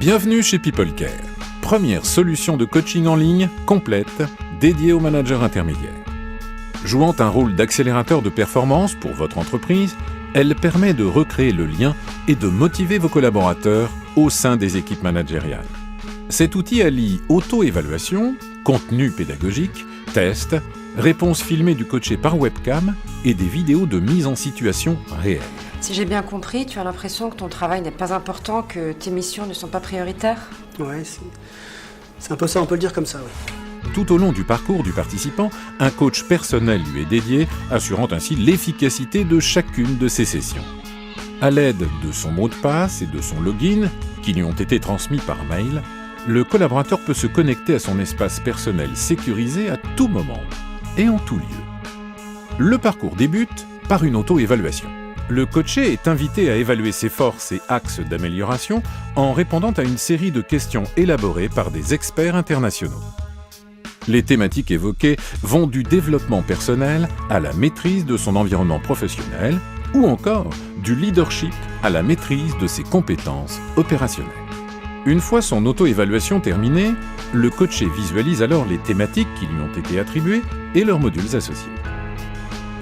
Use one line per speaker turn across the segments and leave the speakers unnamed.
Bienvenue chez PeopleCare, première solution de coaching en ligne complète dédiée aux managers intermédiaires. Jouant un rôle d'accélérateur de performance pour votre entreprise, elle permet de recréer le lien et de motiver vos collaborateurs au sein des équipes managériales. Cet outil allie auto-évaluation, contenu pédagogique, tests, réponses filmées du coaché par webcam et des vidéos de mise en situation réelle.
Si j'ai bien compris, tu as l'impression que ton travail n'est pas important, que tes missions ne sont pas prioritaires ?
Ouais, c'est un peu ça, on peut le dire comme ça, ouais.
Tout au long du parcours du participant, un coach personnel lui est dédié, assurant ainsi l'efficacité de chacune de ses sessions. À l'aide de son mot de passe et de son login, qui lui ont été transmis par mail, le collaborateur peut se connecter à son espace personnel sécurisé à tout moment et en tout lieu. Le parcours débute par une auto-évaluation. Le coaché est invité à évaluer ses forces et axes d'amélioration en répondant à une série de questions élaborées par des experts internationaux. Les thématiques évoquées vont du développement personnel à la maîtrise de son environnement professionnel ou encore du leadership à la maîtrise de ses compétences opérationnelles. Une fois son auto-évaluation terminée, le coaché visualise alors les thématiques qui lui ont été attribuées et leurs modules associés.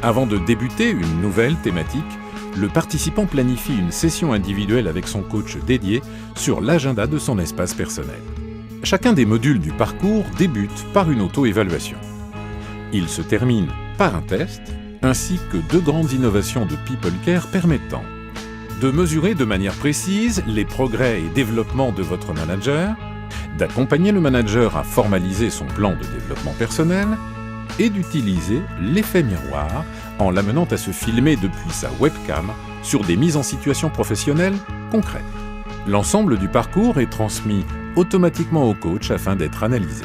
Avant de débuter une nouvelle thématique, le participant planifie une session individuelle avec son coach dédié sur l'agenda de son espace personnel. Chacun des modules du parcours débute par une auto-évaluation. Il se termine par un test, ainsi que deux grandes innovations de PeopleCare permettant de mesurer de manière précise les progrès et développements de votre manager, d'accompagner le manager à formaliser son plan de développement personnel et d'utiliser l'effet miroir en l'amenant à se filmer depuis sa webcam sur des mises en situation professionnelles concrètes. L'ensemble du parcours est transmis automatiquement au coach afin d'être analysé.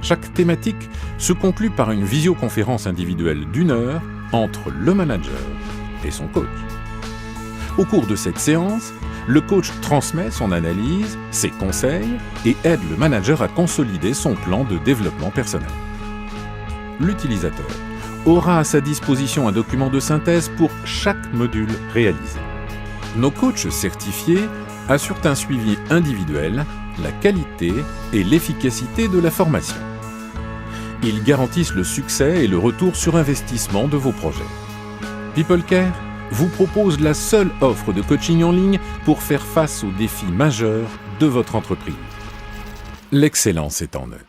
Chaque thématique se conclut par une visioconférence individuelle d'1 heure entre le manager et son coach. Au cours de cette séance, le coach transmet son analyse, ses conseils et aide le manager à consolider son plan de développement personnel. L'utilisateur aura à sa disposition un document de synthèse pour chaque module réalisé. Nos coachs certifiés assurent un suivi individuel, la qualité et l'efficacité de la formation. Ils garantissent le succès et le retour sur investissement de vos projets. PeopleCare vous propose la seule offre de coaching en ligne pour faire face aux défis majeurs de votre entreprise. L'excellence est en œuvre.